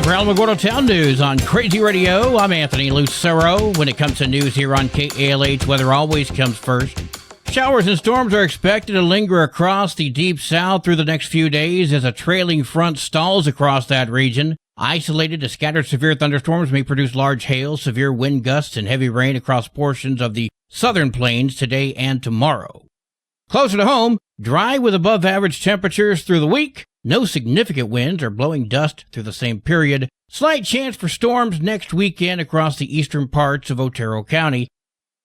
for Alamogordo Town News on Crazy Radio. I'm Anthony Lucero. When it comes to news here on KALH, weather always comes first. Showers and storms are expected to linger across the deep south through the next few days as a trailing front stalls across that region. Isolated to scattered severe thunderstorms may produce large hail, severe wind gusts, and heavy rain across portions of the southern plains today and tomorrow. Closer to home, dry with above average temperatures through the week. No significant winds or blowing dust through the same period. Slight chance for storms next weekend across the eastern parts of Otero County.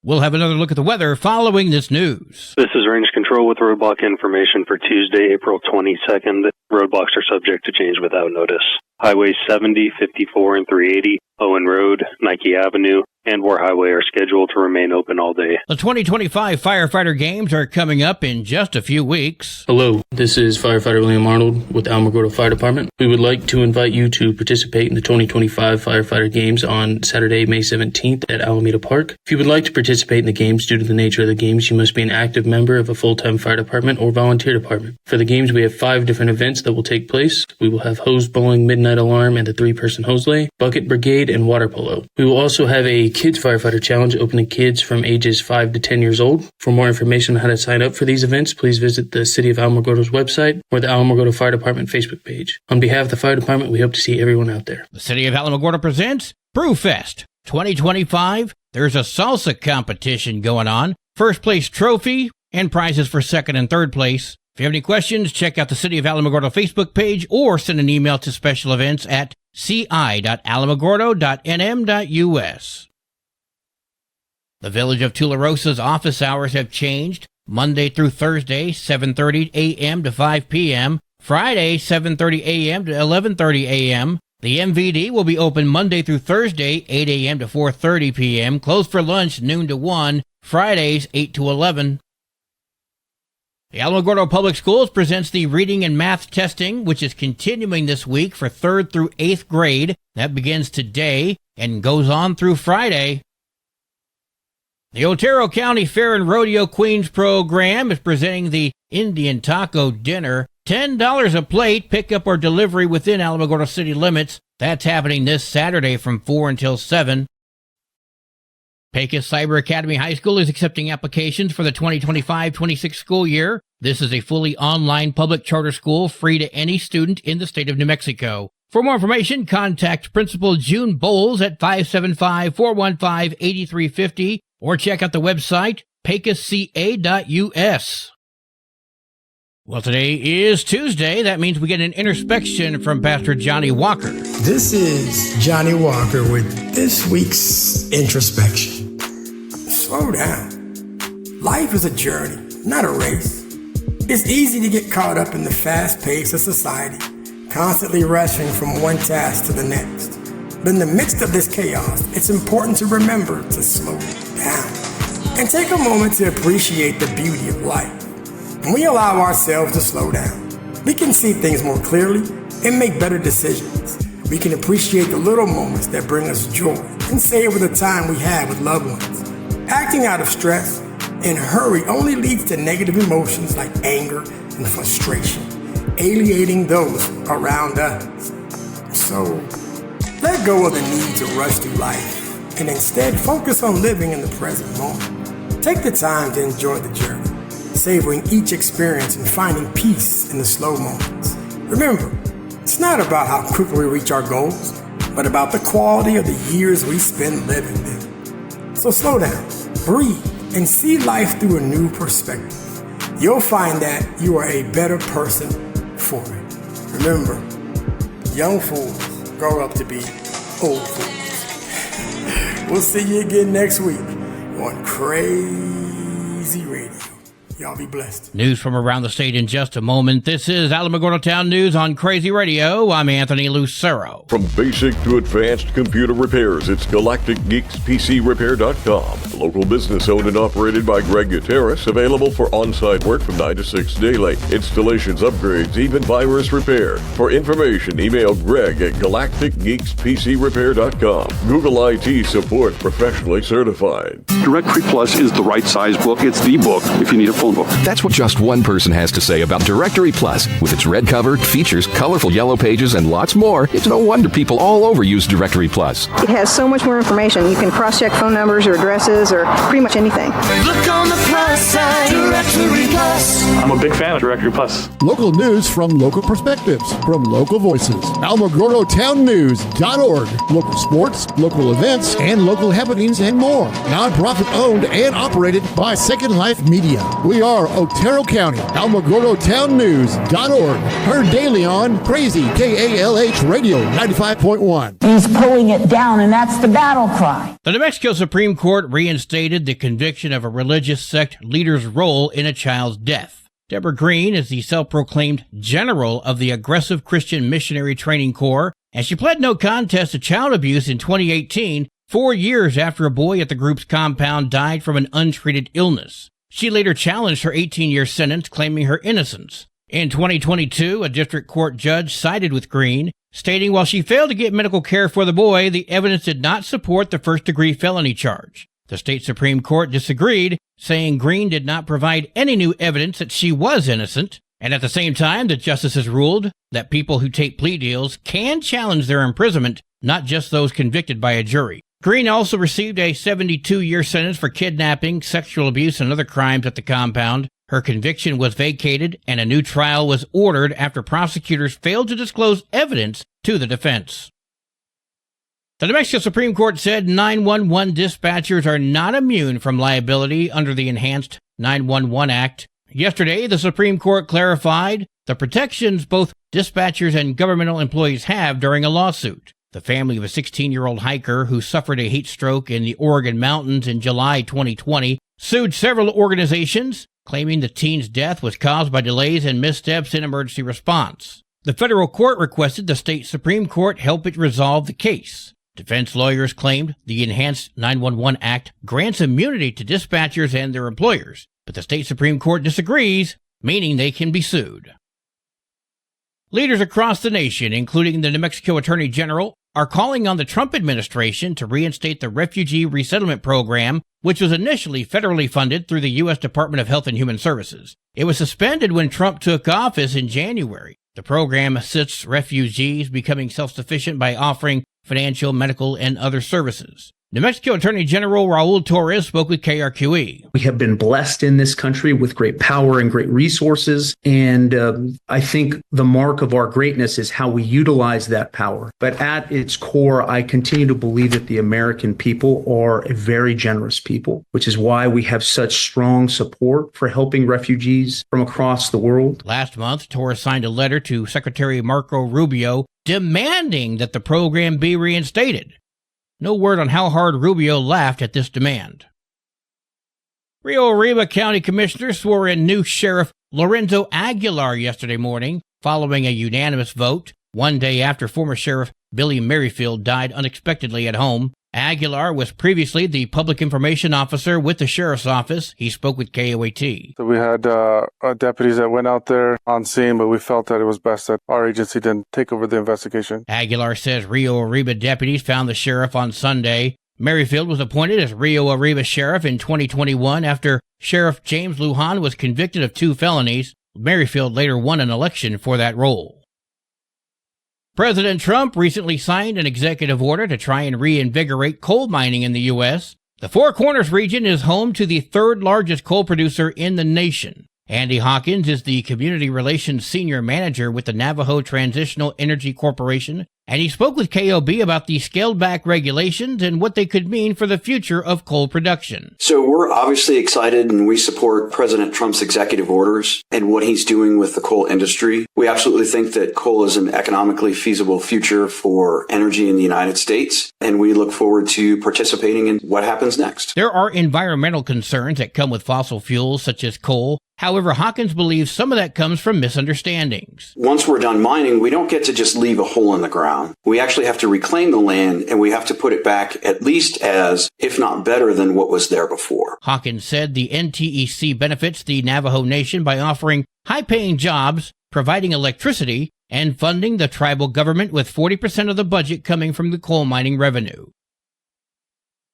We'll have another look at the weather following this news. This is Range Control with roadblock information for Tuesday, April 22nd. Roadblocks are subject to change without notice. Highways 70, 54, and 380, Owen Road, Nike Avenue, and War Highway are scheduled to remain open all day. The 2025 firefighter games are coming up in just a few weeks. Hello, this is Firefighter William Arnold with the Alamogordo Fire Department. We would like to invite you to participate in the 2025 firefighter games on Saturday, May 17th at Alameda Park. If you would like to participate in the games due to the nature of the games, you must be an active member of a full-time fire department or volunteer department. For the games, we have 5 different events that will take place. We will have hose bowling, midnight alarm, and the 3-person hose lay, bucket brigade, and water polo. We will also have a Kids Firefighter Challenge open to kids from ages 5 to 10 years old. For more information on how to sign up for these events, please visit the City of Alamogordo's website or the Alamogordo Fire Department Facebook page. On behalf of the fire department, we hope to see everyone out there. The City of Alamogordo presents Brewfest 2025. There's a salsa competition going on. First place trophy and prizes for second and third place. If you have any questions, check out the City of Alamogordo Facebook page or send an email to special events at ci.alamogordo.nm.us. The Village of Tularosa's office hours have changed. Monday through Thursday, 7:30 a.m. to 5 p.m. Friday, 7:30 a.m. to 11:30 a.m. The MVD will be open Monday through Thursday, 8 a.m. to 4:30 p.m. Closed for lunch, noon to 1. Fridays, 8 to 11. The Alamogordo Public Schools presents the reading and math testing, which is continuing this week for 3rd through 8th grade. That begins today and goes on through Friday. The Otero County Fair and Rodeo Queens program is presenting the Indian Taco Dinner. $10 a plate, pickup or delivery within Alamogordo city limits. That's happening this Saturday from 4 until 7. Pecos Cyber Academy High School is accepting applications for the 2025-26 school year. This is a fully online public charter school free to any student in the state of New Mexico. For more information, contact Principal June Bowles at 575-415-8350 or check out the website pecosca.us. Well, today is Tuesday. That means we get an introspection from Pastor Johnny Walker. This is Johnny Walker with this week's introspection. Slow down. Life is a journey, not a race. It's easy to get caught up in the fast pace of society, constantly rushing from one task to the next. But in the midst of this chaos, it's important to remember to slow down and take a moment to appreciate the beauty of life. When we allow ourselves to slow down, we can see things more clearly and make better decisions. We can appreciate the little moments that bring us joy and savor the time we have with loved ones. Acting out of stress and hurry only leads to negative emotions like anger and frustration, alienating those around us. So, let go of the need to rush through life and instead focus on living in the present moment. Take the time to enjoy the journey, savoring each experience and finding peace in the slow moments. Remember, it's not about how quickly we reach our goals, but about the quality of the years we spend living them. So slow down, breathe, and see life through a new perspective. You'll find that you are a better person for it. Remember, young fools grow up to be old fools. We'll see you again next week on Crazy Radio. Y'all be blessed. News from around the state in just a moment. This is Alamogordo Town News on Crazy Radio. I'm Anthony Lucero. From basic to advanced computer repairs, it's GalacticGeeksPCRepair.com. Local business owned and operated by Greg Gutierrez. Available for on-site work from 9 to 6 daily. Installations, upgrades, even virus repair. For information, email Greg at GalacticGeeksPCRepair.com. Google IT support, professionally certified. Directory Plus is the right size book. It's the book if you need a full available. That's what just one person has to say about Directory Plus. With its red cover, features, colorful yellow pages, and lots more, it's no wonder people all over use Directory Plus. It has so much more information. You can cross-check phone numbers or addresses or pretty much anything. Look on the plus side, Directory Plus. I'm a big fan of Directory Plus. Local news from local perspectives, from local voices. AlamogordoTownNews.org. Local sports, local events, and local happenings and more. Nonprofit owned and operated by Second Life Media. We are Otero County. AlamogordoTownNews.org. Heard daily on Crazy KALH Radio 95.1. He's pulling it down, and that's the battle cry. The New Mexico Supreme Court reinstated the conviction of a religious sect leader's role in a child's death. Deborah Green is the self-proclaimed general of the Aggressive Christian Missionary Training Corps, and she pled no contest to child abuse in 2018, 4 years after a boy at the group's compound died from an untreated illness. She later challenged her 18-year sentence, claiming her innocence. In 2022, a district court judge sided with Green, stating while she failed to get medical care for the boy, the evidence did not support the first-degree felony charge. The state Supreme Court disagreed, saying Green did not provide any new evidence that she was innocent. And at the same time, the justices ruled that people who take plea deals can challenge their imprisonment, not just those convicted by a jury. Green also received a 72-year sentence for kidnapping, sexual abuse, and other crimes at the compound. Her conviction was vacated, and a new trial was ordered after prosecutors failed to disclose evidence to the defense. The New Mexico Supreme Court said 911 dispatchers are not immune from liability under the Enhanced 911 Act. Yesterday, the Supreme Court clarified the protections both dispatchers and governmental employees have during a lawsuit. The family of a 16-year-old hiker who suffered a heat stroke in the Oregon mountains in July 2020 sued several organizations, claiming the teen's death was caused by delays and missteps in emergency response. The federal court requested the state Supreme Court help it resolve the case. Defense lawyers claimed the Enhanced 911 Act grants immunity to dispatchers and their employers, but the state Supreme Court disagrees, meaning they can be sued. Leaders across the nation, including the New Mexico Attorney General, are calling on the Trump administration to reinstate the Refugee Resettlement Program, which was initially federally funded through the U.S. Department of Health and Human Services. It was suspended when Trump took office in January. The program assists refugees becoming self-sufficient by offering financial, medical, and other services. New Mexico Attorney General Raul Torres spoke with KRQE. We have been blessed in this country with great power and great resources, and I think the mark of our greatness is how we utilize that power. But at its core, I continue to believe that the American people are a very generous people, which is why we have such strong support for helping refugees from across the world. Last month, Torres signed a letter to Secretary Marco Rubio demanding that the program be reinstated. No word on how hard Rubio laughed at this demand. Rio Arriba County Commissioners swore in new Sheriff Lorenzo Aguilar yesterday morning, following a unanimous vote, one day after former Sheriff Billy Merrifield died unexpectedly at home. Aguilar was previously the public information officer with the sheriff's office. He spoke with KOAT. So we had deputies that went out there on scene, but we felt that it was best that our agency didn't take over the investigation. Aguilar says Rio Arriba deputies found the sheriff on Sunday. Merrifield was appointed as Rio Arriba sheriff in 2021 after Sheriff James Lujan was convicted of 2 felonies. Merrifield later won an election for that role. President Trump recently signed an executive order to try and reinvigorate coal mining in the U.S. The Four Corners region is home to the third largest coal producer in the nation. Andy Hawkins is the Community Relations Senior Manager with the Navajo Transitional Energy Corporation, and he spoke with KOB about the scaled-back regulations and what they could mean for the future of coal production. So we're obviously excited, and we support President Trump's executive orders and what he's doing with the coal industry. We absolutely think that coal is an economically feasible future for energy in the United States, and we look forward to participating in what happens next. There are environmental concerns that come with fossil fuels such as coal. However, Hawkins believes some of that comes from misunderstandings. Once we're done mining, we don't get to just leave a hole in the ground. We actually have to reclaim the land, and we have to put it back at least as, if not better than what was there before. Hawkins said the NTEC benefits the Navajo Nation by offering high-paying jobs, providing electricity, and funding the tribal government with 40% of the budget coming from the coal mining revenue.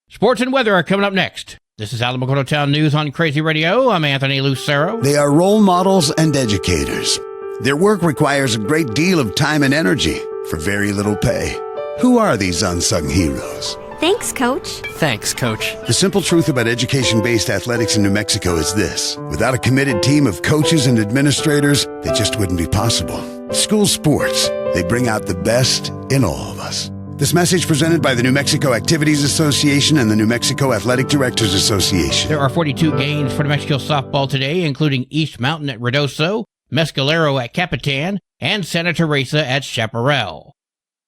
Sports and weather are coming up next. This is Alamogordo Town News on Crazy Radio. I'm Anthony Lucero. They are role models and educators. Their work requires a great deal of time and energy for very little pay. Who are these unsung heroes? Thanks, Coach. Thanks, Coach. The simple truth about education-based athletics in New Mexico is this. Without a committed team of coaches and administrators, that just wouldn't be possible. School sports, they bring out the best in all of us. This message presented by the New Mexico Activities Association and the New Mexico Athletic Directors Association. There are 42 games for New Mexico softball today, including East Mountain at Ruidoso, Mescalero at Capitan, and Santa Teresa at Chaparral.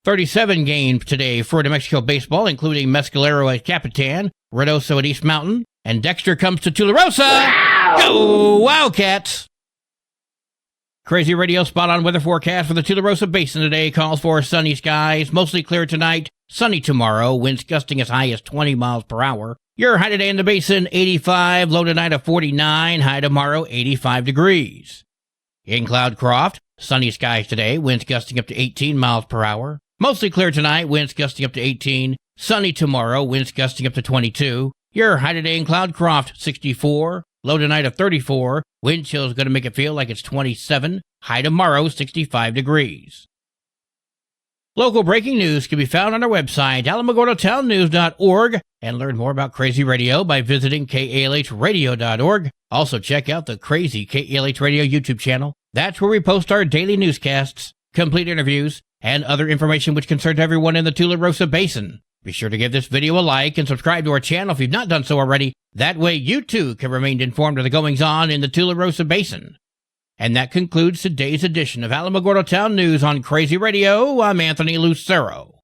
37 games today for New Mexico baseball, including Mescalero at Capitan, Ruidoso at East Mountain, and Dexter comes to Tularosa. Wow! Go Wildcats! Crazy Radio spot-on weather forecast for the Tularosa Basin today calls for sunny skies, mostly clear tonight, sunny tomorrow, winds gusting as high as 20 miles per hour. Your high today in the basin, 85, low tonight of 49, high tomorrow, 85 degrees. In Cloudcroft, sunny skies today, winds gusting up to 18 miles per hour. Mostly clear tonight, winds gusting up to 18, sunny tomorrow, winds gusting up to 22. Your high today in Cloudcroft, 64. Low tonight of 34. Wind chill is going to make it feel like it's 27. High tomorrow, 65 degrees. Local breaking news can be found on our website, alamogordotownnews.org, and learn more about Crazy Radio by visiting kalhradio.org. Also, check out the Crazy KALH Radio YouTube channel. That's where we post our daily newscasts, complete interviews, and other information which concerns everyone in the Tularosa Basin. Be sure to give this video a like and subscribe to our channel if you've not done so already. That way you too can remain informed of the goings-on in the Tularosa Basin. And that concludes today's edition of Alamogordo Town News on Crazy Radio. I'm Anthony Lucero.